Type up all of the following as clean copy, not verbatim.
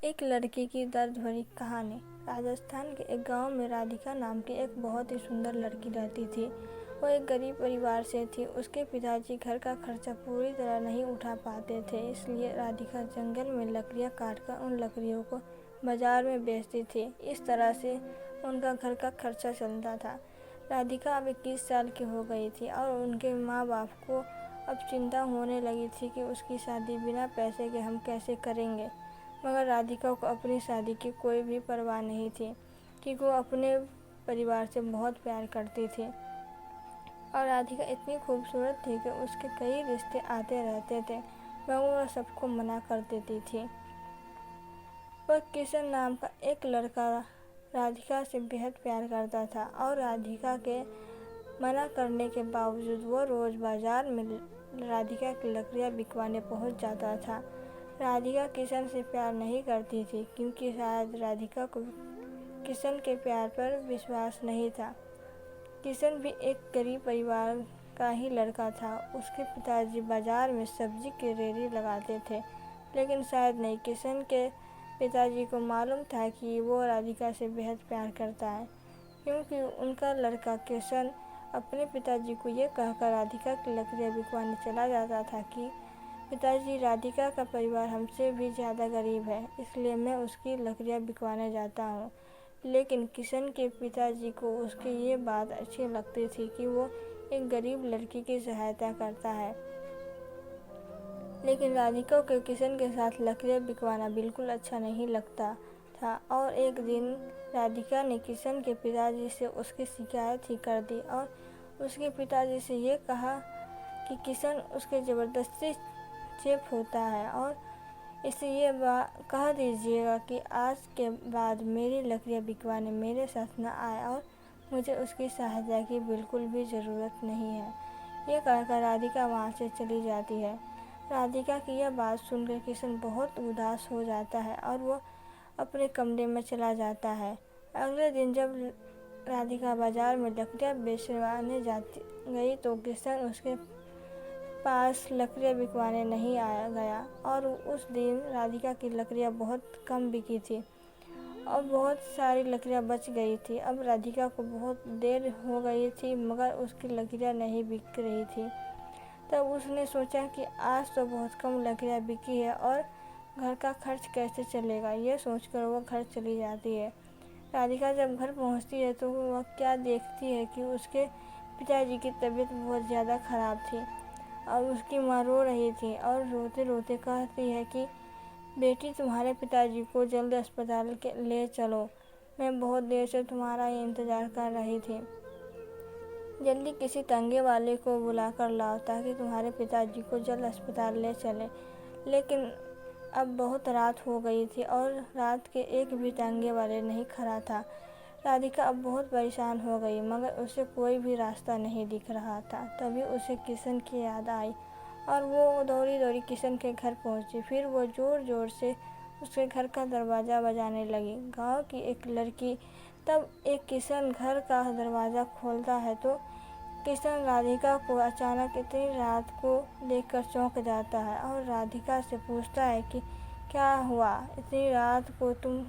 एक लड़की की दर्द भरी कहानी। राजस्थान के एक गांव में राधिका नाम की एक बहुत ही सुंदर लड़की रहती थी। वो एक गरीब परिवार से थी। उसके पिताजी घर का खर्चा पूरी तरह नहीं उठा पाते थे, इसलिए राधिका जंगल में लकड़ियां काटकर उन लकड़ियों को बाजार में बेचती थी। इस तरह से उनका घर का खर्चा चलता था। राधिका अब 21 साल की हो गई थी और उनके माँ बाप को अब चिंता होने लगी थी कि उसकी शादी बिना पैसे के हम कैसे करेंगे। मगर राधिका को अपनी शादी की कोई भी परवाह नहीं थी, क्योंकि वो अपने परिवार से बहुत प्यार करती थी। और राधिका इतनी खूबसूरत थी कि उसके कई रिश्ते आते रहते थे, मगर वह सबको मना कर देती थी। पर किशन नाम का एक लड़का राधिका से बेहद प्यार करता था और राधिका के मना करने के बावजूद वो रोज़ बाजार में राधिका की लकड़ियाँ बिकवाने पहुंच जाता था। राधिका किशन से प्यार नहीं करती थी, क्योंकि शायद राधिका को किशन के प्यार पर विश्वास नहीं था। किशन भी एक गरीब परिवार का ही लड़का था। उसके पिताजी बाजार में सब्जी की रेहड़ी लगाते थे, लेकिन शायद नहीं, किशन के पिताजी को मालूम था कि वो राधिका से बेहद प्यार करता है, क्योंकि उनका लड़का किशन अपने पिताजी को ये कहकर राधिका की लकड़ियाँ बिकवाने चला जाता था कि पिताजी, राधिका का परिवार हमसे भी ज़्यादा गरीब है, इसलिए मैं उसकी लकड़ियाँ बिकवाने जाता हूँ। लेकिन किशन के पिताजी को उसकी ये बात अच्छी लगती थी कि वो एक गरीब लड़की की सहायता करता है। लेकिन राधिका को किशन के साथ लकड़ियाँ बिकवाना बिल्कुल अच्छा नहीं लगता था। और एक दिन राधिका ने किशन के पिताजी से उसकी शिकायत ही कर दी और उसके पिताजी से ये कहा कि किशन उसके ज़बरदस्ती चेप होता है और इसे ये कह दीजिएगा कि आज के बाद मेरी लकड़ियाँ बिकवाने मेरे साथ न आए और मुझे उसकी सहायता की बिल्कुल भी ज़रूरत नहीं है। ये कहकर राधिका वहाँ से चली जाती है। राधिका की यह बात सुनकर किशन बहुत उदास हो जाता है और वो अपने कमरे में चला जाता है। अगले दिन जब राधिका बाजार में लकड़ियाँ बेचवाने गई तो किशन उसके पास लकड़ियाँ बिकवाने नहीं आया गया और उस दिन राधिका की लकड़ियाँ बहुत कम बिकी थी और बहुत सारी लकड़ियाँ बच गई थी। अब राधिका को बहुत देर हो गई थी, मगर उसकी लकड़ियाँ नहीं बिक रही थी। तब उसने सोचा कि आज तो बहुत कम लकड़ियाँ बिकी है और घर का खर्च कैसे चलेगा। ये सोचकर वो घर चली जाती है। राधिका जब घर पहुंचती है तो वह क्या देखती है कि उसके पिताजी की तबीयत बहुत ज़्यादा ख़राब थी और उसकी माँ रो रही थी और रोते रोते कहती है कि बेटी, तुम्हारे पिताजी को जल्द अस्पताल ले चलो, मैं बहुत देर से तुम्हारा इंतज़ार कर रही थी। जल्दी किसी तंगे वाले को बुला कर लाओ ताकि तुम्हारे पिताजी को जल्द अस्पताल ले चले। लेकिन अब बहुत रात हो गई थी और रात के एक भी तांगे वाले नहीं खड़ा था। राधिका अब बहुत परेशान हो गई, मगर उसे कोई भी रास्ता नहीं दिख रहा था। तभी उसे किशन की याद आई और वो दौड़ी दौड़ी किशन के घर पहुंची। फिर वो ज़ोर ज़ोर से उसके घर का दरवाज़ा बजाने लगी। गांव की एक लड़की। तब एक किशन घर का दरवाज़ा खोलता है तो किशन राधिका को अचानक इतनी रात को देखकर चौंक जाता है और राधिका से पूछता है कि क्या हुआ, इतनी रात को तुम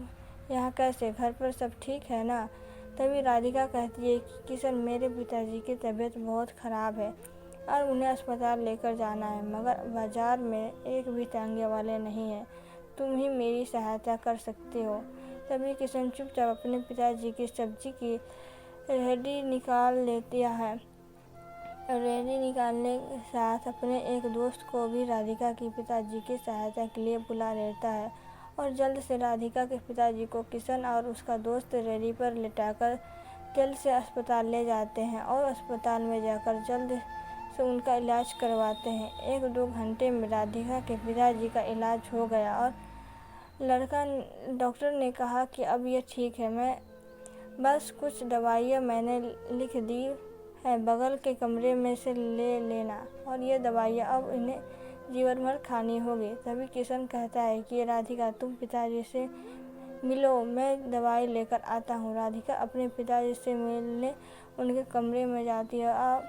यहाँ कैसे, घर पर सब ठीक है ना। तभी राधिका कहती है कि किशन, मेरे पिताजी की तबीयत बहुत ख़राब है और उन्हें अस्पताल लेकर जाना है, मगर बाज़ार में एक भी तांगे वाले नहीं है, तुम ही मेरी सहायता कर सकते हो। तभी किशन चुपचाप अपने पिताजी की सब्जी की रेहड़ी निकाल लेता है। रेहड़ी निकालने के साथ अपने एक दोस्त को भी राधिका के पिताजी की सहायता के लिए बुला लेता है और जल्द से राधिका के पिताजी को किशन और उसका दोस्त रेहड़ी पर लिटाकर जल्द से अस्पताल ले जाते हैं और अस्पताल में जाकर जल्द से उनका इलाज करवाते हैं। 1-2 घंटे में राधिका के पिताजी का इलाज हो गया और डॉक्टर ने कहा कि अब ये ठीक है, मैं बस कुछ दवाइयाँ मैंने लिख दी है, बगल के कमरे में से ले लेना और ये दवाइयाँ अब इन्हें जीवन भर खानी होगी। तभी किशन कहता है कि राधिका, तुम पिताजी से मिलो, मैं दवाई लेकर आता हूँ। राधिका अपने पिताजी से मिलने उनके कमरे में जाती है और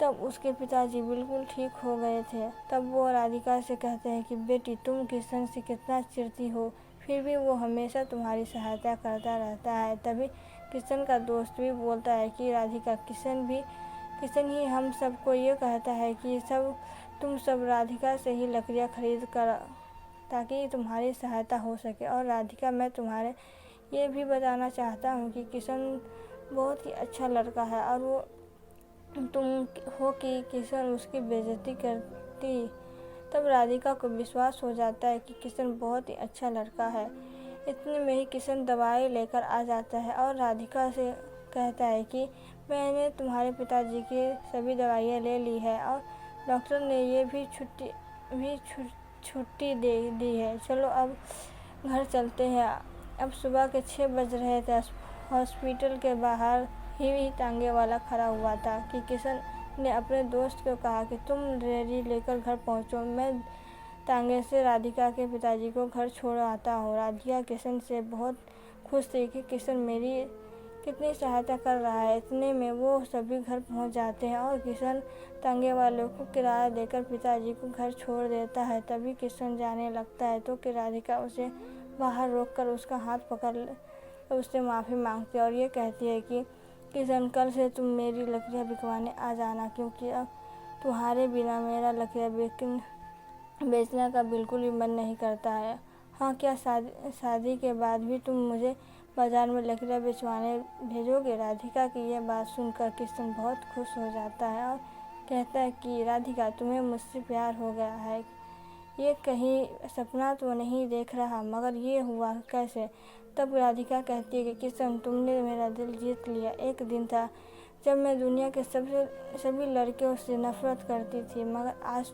तब उसके पिताजी बिल्कुल ठीक हो गए थे। तब वो राधिका से कहते हैं कि बेटी, तुम किशन से कितना चिढ़ती हो, फिर भी वो हमेशा तुम्हारी सहायता करता रहता है। तभी किशन का दोस्त भी बोलता है कि राधिका, किशन ही हम सबको ये कहता है कि तुम सब राधिका से ही लकड़ियाँ खरीद कर ताकि तुम्हारी सहायता हो सके। और राधिका, मैं तुम्हारे ये भी बताना चाहता हूँ कि किशन बहुत ही अच्छा लड़का है और वो तुम हो कि किशन उसकी बेइज्जती करती। तब राधिका को विश्वास हो जाता है कि किशन बहुत ही अच्छा लड़का है। इतने में ही किशन दवाई लेकर आ जाता है और राधिका से कहता है कि मैंने तुम्हारे पिताजी की सभी दवाइयाँ ले ली है और डॉक्टर ने ये भी छुट्टी दे दी है। चलो अब घर चलते हैं। अब सुबह के 6 बज रहे थे। हॉस्पिटल के बाहर ही तांगे वाला खड़ा हुआ था कि किशन ने अपने दोस्त को कहा कि तुम रेडी लेकर घर पहुंचो, मैं तांगे से राधिका के पिताजी को घर छोड़ आता हूँ। राधिका किशन से बहुत खुश थी कि किशन मेरी कितनी सहायता कर रहा है। इतने में वो सभी घर पहुंच जाते हैं और किशन तांगे वालों को किराया देकर पिताजी को घर छोड़ देता है। तभी किशन जाने लगता है तो कि राधिका उसे बाहर रोककर उसका हाथ पकड़ उससे माफ़ी मांगती है और ये कहती है कि किशन, कल से तुम मेरी लकड़ियाँ बिकवाने आ जाना, क्योंकि अब तुम्हारे बिना मेरा लकड़ियाँ बेचने का बिल्कुल भी मन नहीं करता है। हाँ, क्या शादी के बाद भी तुम मुझे बाजार में लकड़ियाँ बेचवाने भेजोगे? राधिका की यह बात सुनकर किशन बहुत खुश हो जाता है और कहता है कि राधिका, तुम्हें मुझसे प्यार हो गया है। ये कहीं सपना तो नहीं देख रहा, मगर ये हुआ कैसे? तब राधिका कहती है कि किशन, तुमने मेरा दिल जीत लिया। एक दिन था जब मैं दुनिया के सभी लड़कियों से नफरत करती थी, मगर आज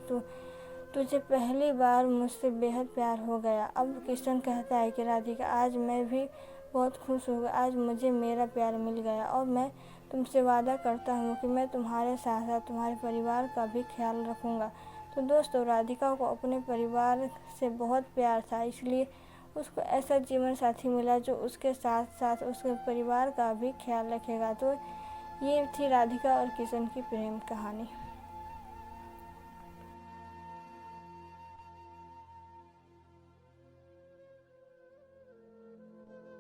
तुझे पहली बार मुझसे बेहद प्यार हो गया। अब किशन कहता है कि राधिका, आज मैं भी बहुत खुश हूँ। आज मुझे मेरा प्यार मिल गया और मैं तुमसे वादा करता हूँ कि मैं तुम्हारे साथ साथ तुम्हारे परिवार का भी ख्याल रखूँगा। तो दोस्तों, राधिका को अपने परिवार से बहुत प्यार था, इसलिए उसको ऐसा जीवन साथी मिला जो उसके साथ साथ उसके परिवार का भी ख्याल रखेगा। तो ये थी राधिका और किशन की प्रेम कहानी।